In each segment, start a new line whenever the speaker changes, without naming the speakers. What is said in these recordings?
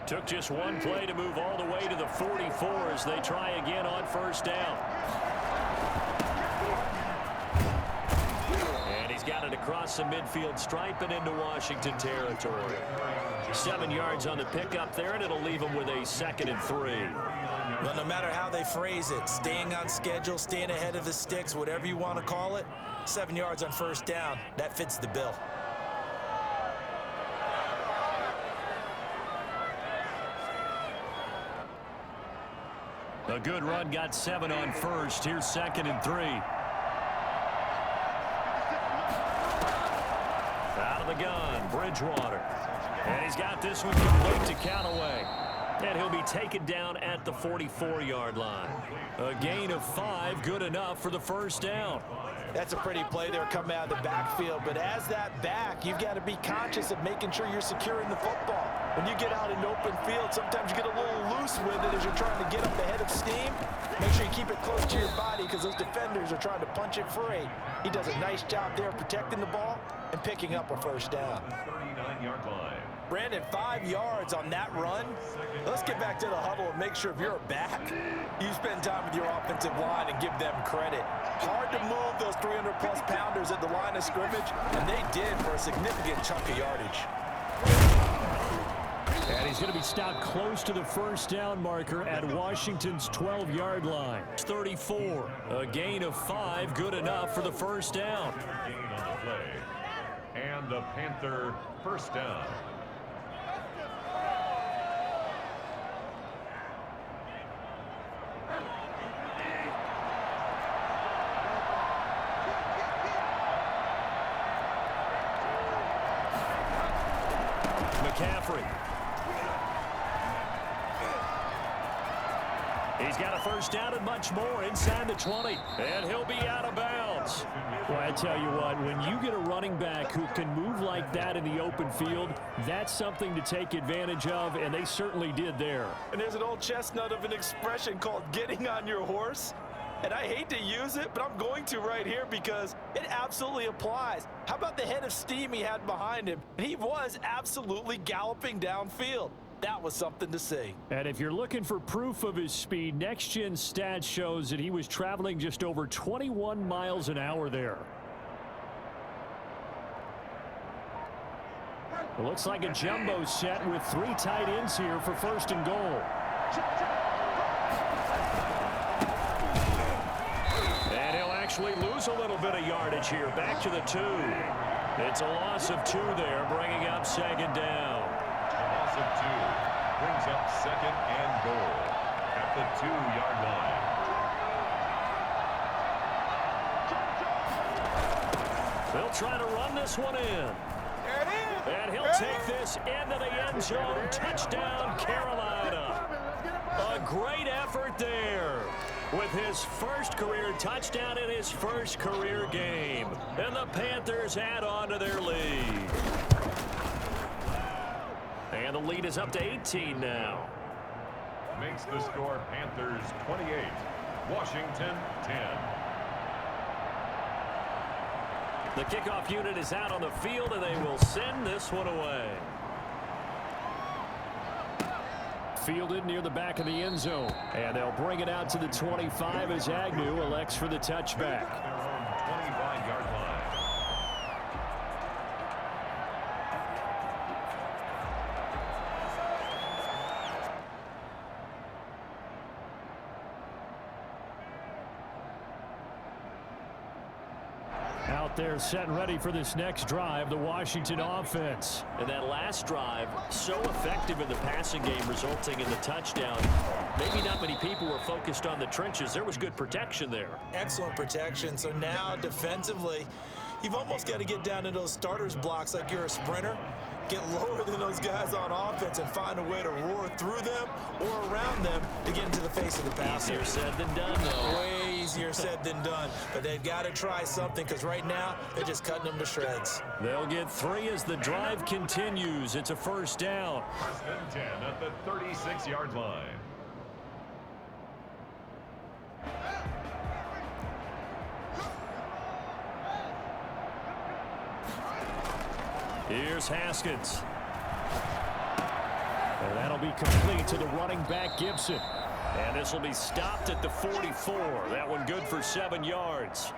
Took just one play to move all the way to the 44 as they try again on first down. And he's got it across the midfield stripe and into Washington territory. 7 yards on the pickup there, and it'll leave him with a 2nd and 3.
Well, no matter how they phrase it, staying on schedule, staying ahead of the sticks, whatever you want to call it, 7 yards on first down, that fits the bill.
A good run got 7 on first. Here's 2nd and 3. Out of the gun, Bridgewater. And he's got this one complete to Callaway. And he'll be taken down at the 44-yard line. A gain of 5, good enough for the first down.
That's a pretty play there coming out of the backfield. But as that back, you've got to be conscious of making sure you're securing the football. When you get out in open field, sometimes you get a little loose with it as you're trying to get up the head of steam. Make sure you keep it close to your body because those defenders are trying to punch it free. He does a nice job there protecting the ball and picking up a first down.
39-yard line.
Brandon, 5 yards on that run. Let's get back to the huddle and make sure if you're a back, you spend time with your offensive line and give them credit. Hard to move those 300-plus pounders at the line of scrimmage, and they did for a significant chunk of yardage.
And he's going to be stopped close to the first down marker at Washington's 12-yard line. 34, a gain of 5, good enough for the first down.
Gain on the play. And the Panther first down.
McCaffrey. He's got a first down and much more inside the 20. And he'll be out of bounds. Well, I tell you what, when you get a running back who can move like that in the open field, that's something to take advantage of, and they certainly did there.
And there's an old chestnut of an expression called getting on your horse. And I hate to use it, but I'm going to right here because it absolutely applies. How about the head of steam he had behind him? He was absolutely galloping downfield. That was something to see.
And if you're looking for proof of his speed, Next Gen Stats shows that he was traveling just over 21 miles an hour there. It looks like a jumbo set with 3 tight ends here for 1st and goal. And he'll actually lose a little bit of yardage here. Back to the 2. It's a loss of 2 there, bringing up 2nd down.
Loss of 2 brings up 2nd and goal at the 2-yard line.
They'll try to run this one in. And he'll take this into the end zone. Touchdown, Carolina. A great effort there with his first career touchdown in his first career game. And the Panthers add on to their lead. And the lead is up to 18 now.
Makes the score Panthers 28, Washington 10.
The kickoff unit is out on the field, and they will send this one away. Fielded near the back of the end zone. And they'll bring it out to the 25 as Agnew elects for the touchback.
25-yard line.
Out there set and ready for this next drive, the Washington offense. And that last drive, so effective in the passing game, resulting in the touchdown. Maybe not many people were focused on the trenches. There was good protection there.
Excellent protection. So now defensively, you've almost got to get down to those starters blocks like you're a sprinter. Get lower than those guys on offense and find a way to roar through them or around them to get into the face of the passer.
Easier said than done, though.
Way easier said than done. But they've got to try something because right now they're just cutting them to shreds.
They'll get 3 as the drive continues. It's a first down.
1st and 10 at the 36-yard line.
Here's Haskins. And that'll be complete to the running back, Gibson. And this will be stopped at the 44. That one good for 7 yards.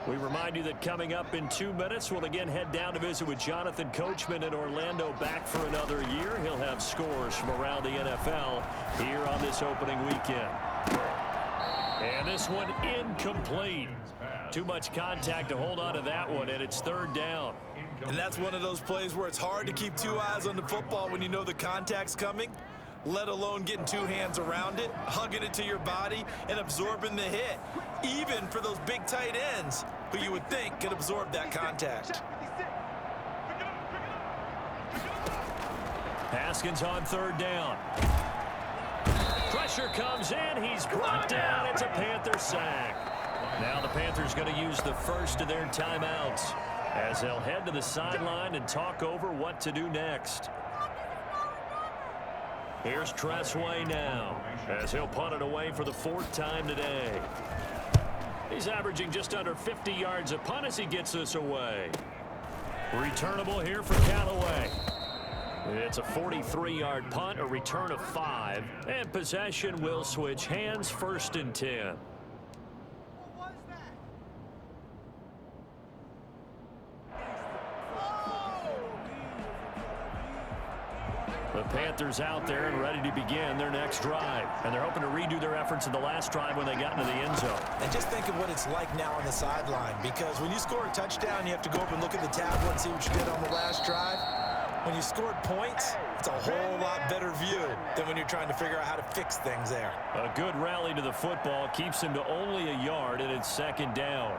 We remind you that coming up in 2 minutes, we'll again head down to visit with Jonathan Coachman in Orlando, back for another year. He'll have scores from around the NFL here on this opening weekend. And this one incomplete. Too much contact to hold on to that one, and it's 3rd down.
And that's one of those plays where it's hard to keep 2 eyes on the football when you know the contact's coming, let alone getting 2 hands around it, hugging it to your body, and absorbing the hit, even for those big tight ends who you would think could absorb that contact.
Haskins on 3rd down. Pressure comes in. He's brought down. It's a Panther sack. Now the Panthers going to use the first of their timeouts as they'll head to the sideline and talk over what to do next. Here's Tressway now as he'll punt it away for the 4th time today. He's averaging just under 50 yards a punt as he gets this away. Returnable here for Callaway. It's a 43-yard punt, a return of 5, and possession will switch hands, 1st and 10. The Panthers out there and ready to begin their next drive. And they're hoping to redo their efforts in the last drive when they got into the end zone.
And just think of what it's like now on the sideline, because when you score a touchdown, you have to go up and look at the tablet and see what you did on the last drive. When you scored points, it's a whole lot better view than when you're trying to figure out how to fix things there.
A good rally to the football keeps him to only a yard, and it's 2nd down.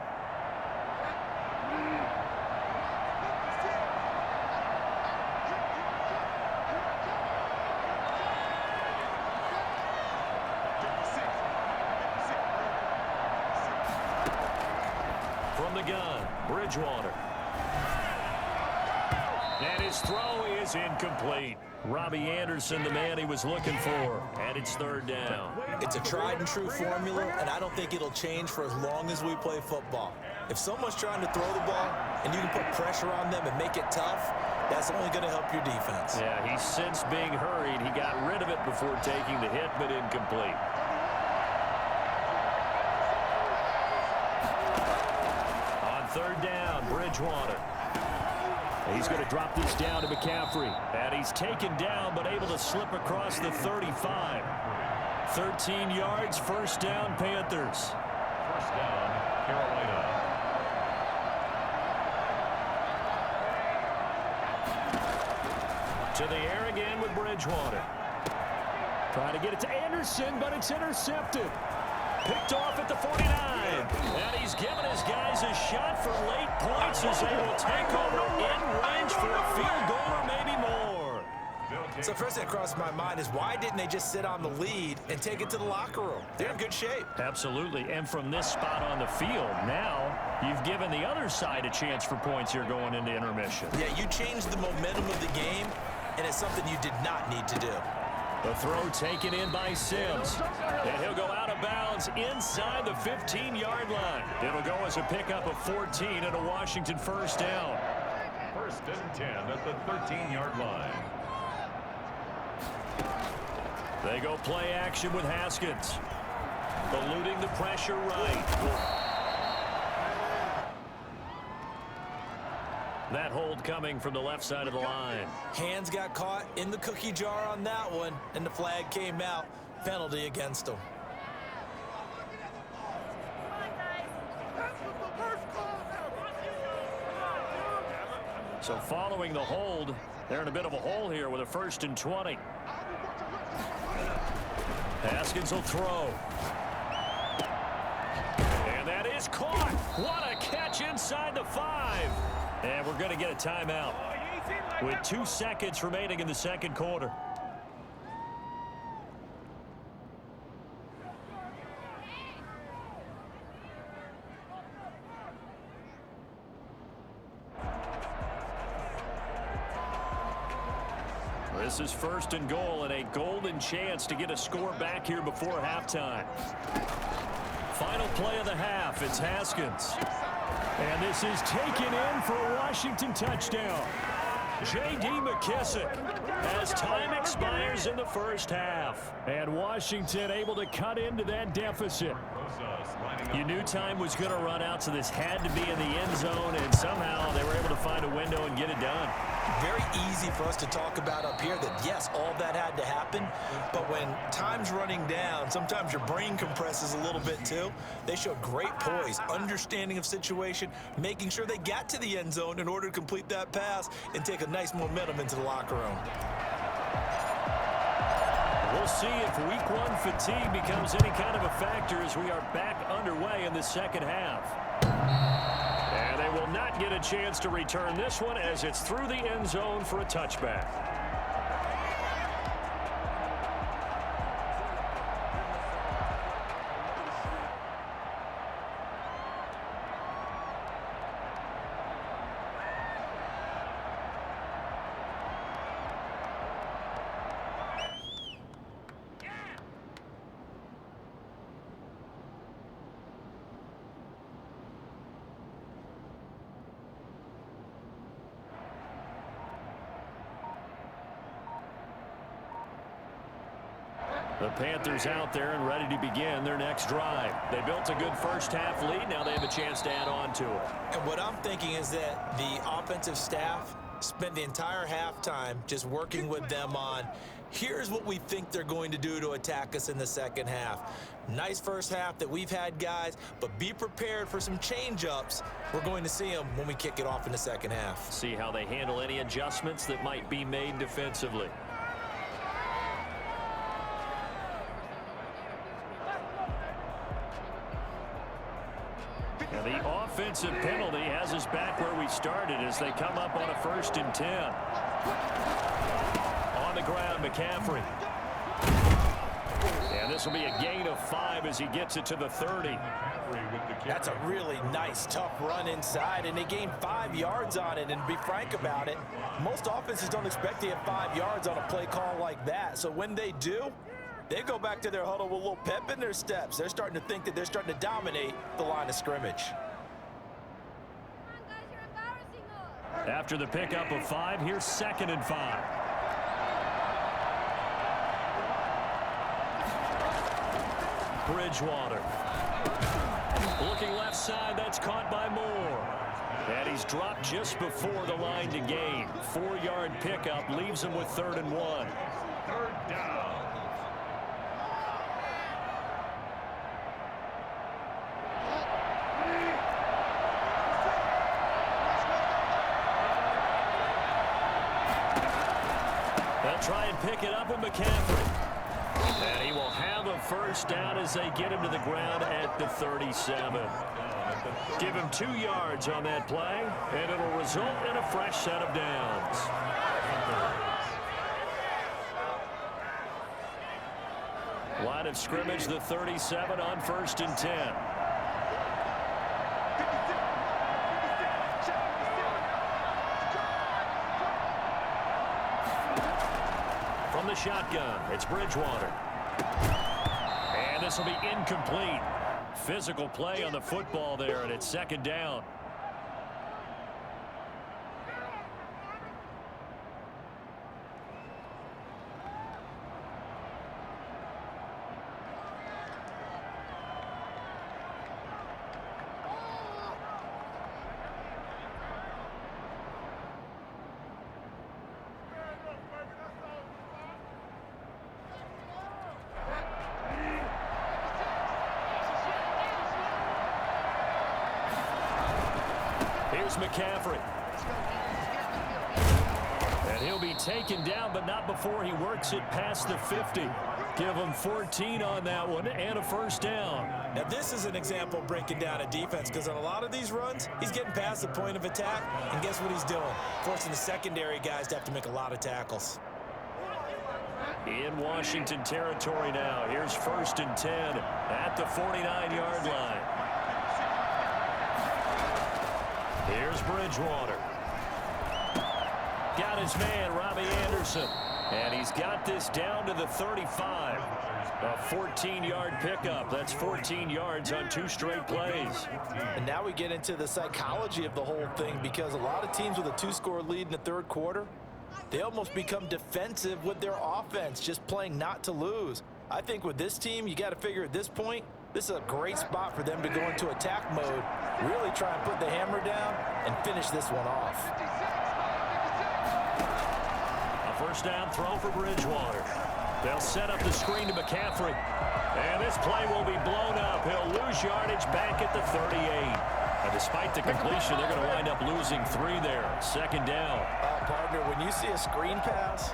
From the gun, Bridgewater. And his throw is incomplete. Robbie Anderson, the man he was looking for, and it's 3rd down.
It's a tried and true formula, and I don't think it'll change for as long as we play football. If someone's trying to throw the ball and you can put pressure on them and make it tough, that's only going to help your defense.
Yeah, he's since being hurried. He got rid of it before taking the hit, but incomplete. On 3rd down, Bridgewater. He's going to drop this down to McCaffrey. And he's taken down, but able to slip across the 35. 13 yards, 1st down, Panthers.
1st down, Carolina.
To the air again with Bridgewater. Trying to get it to Anderson, but it's intercepted. Picked off at the 49. And he's given his guys a shot for late points as they will take over in range for a field goal or maybe more.
So first thing that crossed my mind is, why didn't they just sit on the lead and take it to the locker room? They're in good shape.
Absolutely. And from this spot on the field, now you've given the other side a chance for points here going into intermission.
Yeah, you changed the momentum of the game, and it's something you did not need to do.
The throw taken in by Sims. And he'll go out of bounds inside the 15-yard line. It'll go as a pickup of 14 and a Washington 1st down.
1st and 10 at the 13-yard line.
They go play action with Haskins. Eluding the pressure right. That hold coming from the left side of the line.
Hands got caught in the cookie jar on that one, and the flag came out. Penalty against them.
So following the hold, they're in a bit of a hole here with a 1st and 20. Haskins will throw. And that is caught. What a catch inside the 5. And we're going to get a timeout with 2 seconds remaining in the 2nd quarter. This is 1st and goal and a golden chance to get a score back here before halftime. Final play of the half. It's Haskins. And this is taken in for a Washington touchdown. J.D. McKissick as time expires in the first half. And Washington able to cut into that deficit. You knew time was going to run out, so this had to be in the end zone, and somehow they were able to find a window and get it done.
Very easy for us to talk about up here that, yes, all that had to happen, but when time's running down, sometimes your brain compresses a little bit too. They showed great poise, understanding of situation, making sure they got to the end zone in order to complete that pass and take a nice momentum into the locker room.
We'll see if week 1 fatigue becomes any kind of a factor as we are back underway in the second half. And they will not get a chance to return this one as it's through the end zone for a touchback. The Panthers out there and ready to begin their next drive. They built a good first half lead. Now they have a chance to add on to it.
And what I'm thinking is that the offensive staff spent the entire halftime just working with them on, here's what we think they're going to do to attack us in the second half. Nice first half that we've had, guys, but be prepared for some change-ups. We're going to see them when we kick it off in the second half.
See how they handle any adjustments that might be made defensively. And the offensive penalty has us back where we started as they come up on a 1st and 10. On the ground, McCaffrey. And this will be a gain of 5 as he gets it to the 30.
That's a really nice, tough run inside, and they gained 5 yards on it. And to be frank about it, most offenses don't expect to get 5 yards on a play call like that. So when they do, they go back to their huddle with a little pep in their steps. They're starting to think that they're starting to dominate the line of scrimmage.
After the pickup of 5, here's 2nd and 5. Bridgewater. Looking left side, that's caught by Moore. And he's dropped just before the line to gain. 4-yard pickup leaves him with 3rd and 1.
3rd down.
Try and pick it up with McCaffrey. And he will have a 1st down as they get him to the ground at the 37. Give him 2 yards on that play, and it'll result in a fresh set of downs. Line of scrimmage, the 37 on 1st and 10. From the shotgun, it's Bridgewater. And this will be incomplete. Physical play on the football there, and it's 2nd down. Here's McCaffrey. And he'll be taken down, but not before he works it past the 50. Give him 14 on that one and a 1st down.
Now this is an example of breaking down a defense, because on a lot of these runs, he's getting past the point of attack, and guess what he's doing? Forcing the secondary guys to have to make a lot of tackles.
In Washington territory now. Here's 1st and 10 at the 49-yard line. Here's Bridgewater. Got his man, Robbie Anderson. And he's got this down to the 35. A 14-yard pickup. That's 14 yards on 2 straight plays.
And now we get into the psychology of the whole thing, because a lot of teams with a 2-score lead in the third quarter, they almost become defensive with their offense, just playing not to lose. I think with this team, you got to figure at this point, this is a great spot for them to go into attack mode, really try and put the hammer down and finish this one off.
A first down throw for Bridgewater. They'll set up the screen to McCaffrey. And this play will be blown up. He'll lose yardage back at the 38. And despite the completion, they're going to wind up losing 3 there. Second down.
Partner, when you see a screen pass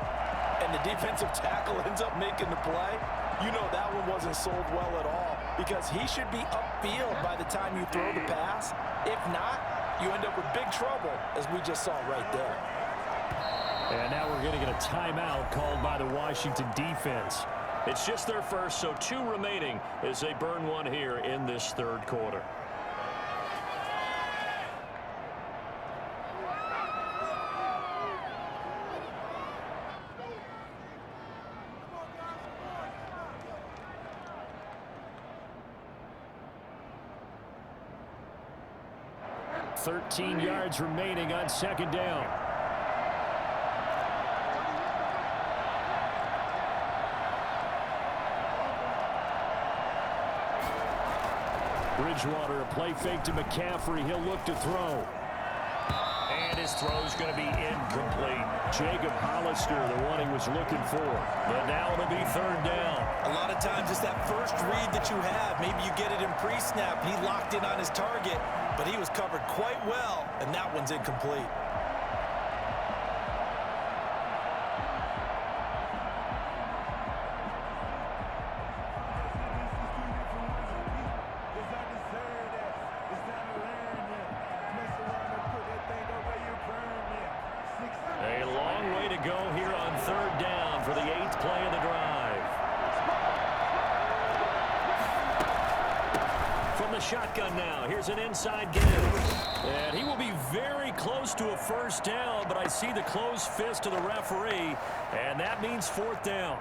and the defensive tackle ends up making the play, you know that one wasn't sold well at all, because he should be upfield by the time you throw the pass. If not, you end up with big trouble, as we just saw right there.
And now we're going to get a timeout called by the Washington defense. It's just their first, so 2 remaining as they burn one here in this third quarter. Yards remaining on second down. Bridgewater, a play fake to McCaffrey. He'll look to throw. And his throw's going to be incomplete. Jacob Hollister, the one he was looking for. But now it'll be third down.
A lot of times it's that first read that you have. Maybe you get it in pre-snap, and he locked in on his target, but he was covered quite well, and that one's incomplete.
A long way to go here on third down for the 8th play of the drive. From the shotgun now, here's an inside give. And he will be very close to a first down, but I see the closed fist of the referee, and that means 4th down.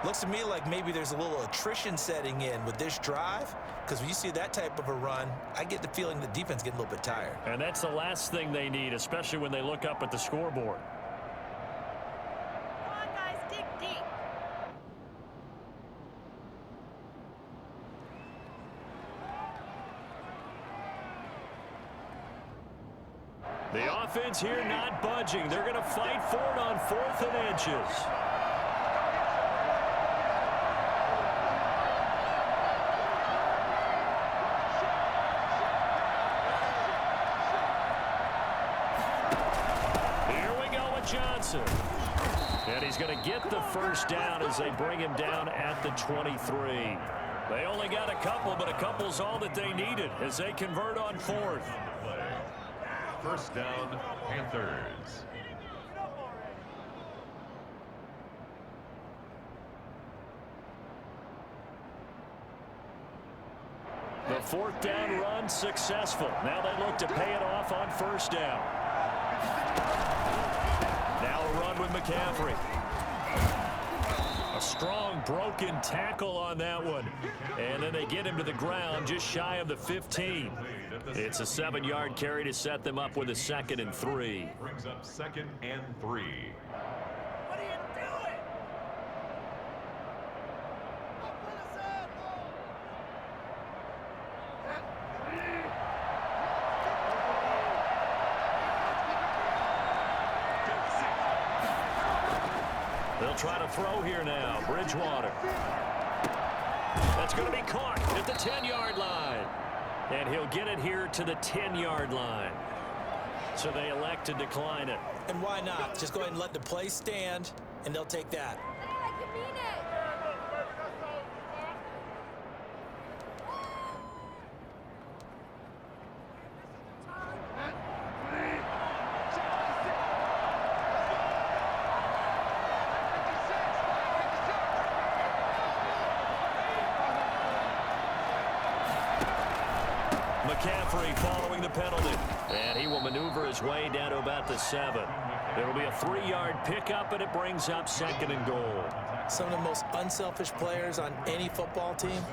Looks to me like maybe there's a little attrition setting in with this drive, because when you see that type of a run, I get the feeling the defense getting a little bit tired.
And that's the last thing they need, especially when they look up at the scoreboard.
Come on, guys, dig deep.
The offense here not budging. They're going to fight for it on 4th and inches. Johnson. And he's going to get the first down as they bring him down at the 23. They only got a couple, but a couple's all that they needed as they convert on 4th.
First down, Panthers.
The 4th down run successful. Now they look to pay it off on first down. Now a run with McCaffrey. A strong broken tackle on that one. And then they get him to the ground just shy of the 15. It's a 7-yard carry to set them up with a 2nd and 3.
Brings up 2nd and 3.
What are you doing?
They'll try to throw here now. Bridgewater. That's going to be caught at the 10-yard line. And he'll get it here to the 10-yard line. So they elect to decline it.
And why not? Just go ahead and let the play stand, and they'll take that.
I can mean it.
McCaffrey following the penalty. And he will maneuver his way down to about the 7. It'll be a 3-yard pickup, and it brings up 2nd and goal.
Some of the most unselfish players on any football team,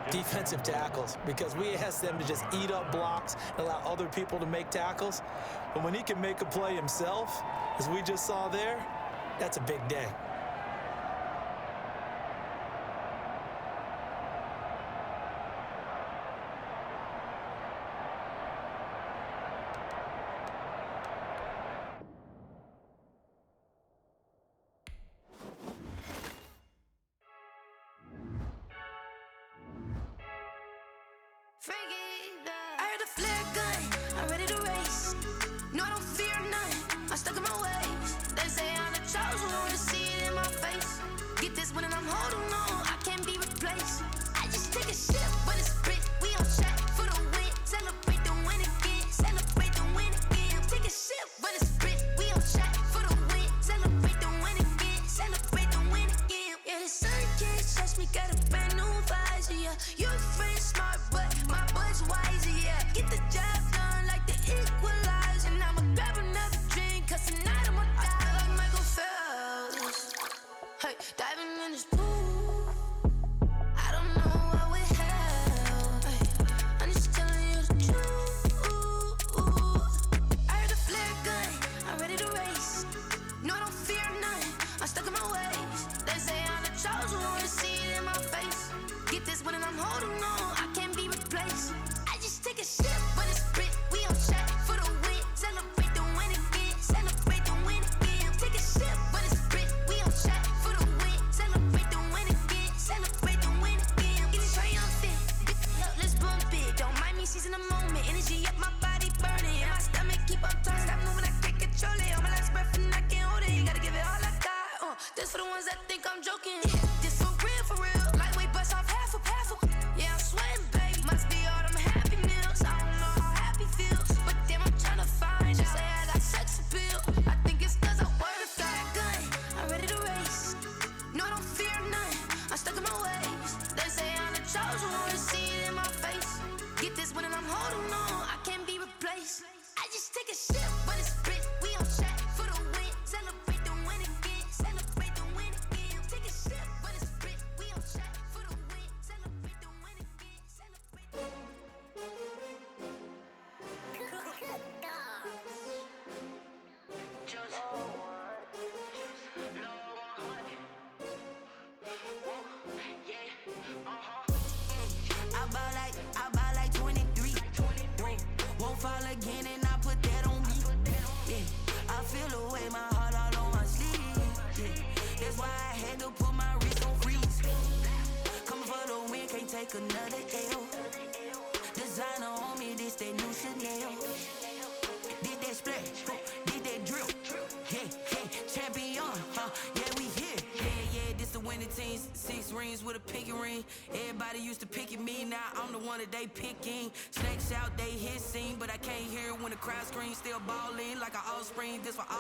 defensive tackles, because we ask them to just eat up blocks and allow other people to make tackles. But when he can make a play himself, as we just saw there, that's a big day.
I heard a flare gun, I'm ready to race. No, I don't fear none, I'm stuck in my ways. They say I'm the chosen one, to see it in my face. Get this when I'm holding on, I can't be replaced. I just take a sip when it's split, we on track for the win. Celebrate the win again, celebrate the win again. Take a sip when it's split, we on track for the win. Celebrate the win again, celebrate the win again. Yeah, the sun can't touch me, got a brand new visor, yeah. You're a friend smart, but my bud's wiser, yeah. Get the job done like the equalizer. And I'ma grab another drink, cause tonight I'ma die like Michael Phelps. Hey, diving in this pool, I don't know what would help. Hey, I'm just telling you the truth. I heard a flare gun, I'm ready to race. No, I don't fear none, I'm stuck in my ways. They say I'm the chosen one, to see it in my face. Get this when I'm holding on, I can't be replaced. I just take a sip when it's split, we on track for the win. Celebrate the win again, celebrate the win again. Take a sip when it's split, we on track for the win. Celebrate the win again, celebrate the win again. Get it triumphant, let's bump it. Don't mind me seizing the moment, energy up my body burning. And my stomach keep on turning, stop moving, I can't control it. On my last breath and I can't hold it, gotta give it all I got. This for the ones that think I'm joking. This for real, lightweight bust off half a. Yeah, I'm sweating, baby. Must be all them happy meals. I don't know how happy feels, but damn, I'm trying to find. Just say I got sex appeal. I think it's cause I wear a flat gun. I'm ready to race. No, I don't fear none, I'm stuck in my ways. They say I'm the chosen one, to see it in my face. Get this when I'm holding on, I can't be replaced. I just take a sip when it's split, we on track for the win. Celebrate the win again, celebrate the win again. Take a sip when it's split, we on track for the win. Celebrate the win again, celebrate the win.
I buy like 23. Won't fall again and I put that on me. Yeah, I feel the way, my heart all on my sleeve. Yeah, that's why I had to put my wrist on freeze. Coming for the win, can't take another L. Designer on me, this that new Chanel. Did that splash, did that drill. Yeah, champion, yeah, we here. Yeah, this the winning team. 6 rings with a pinky ring. Everybody used to pick at me, now I'm the one that they picking. Snakes out, they hit scene, but I can't hear it when the crowd screams. Still balling like an offspring, this for all.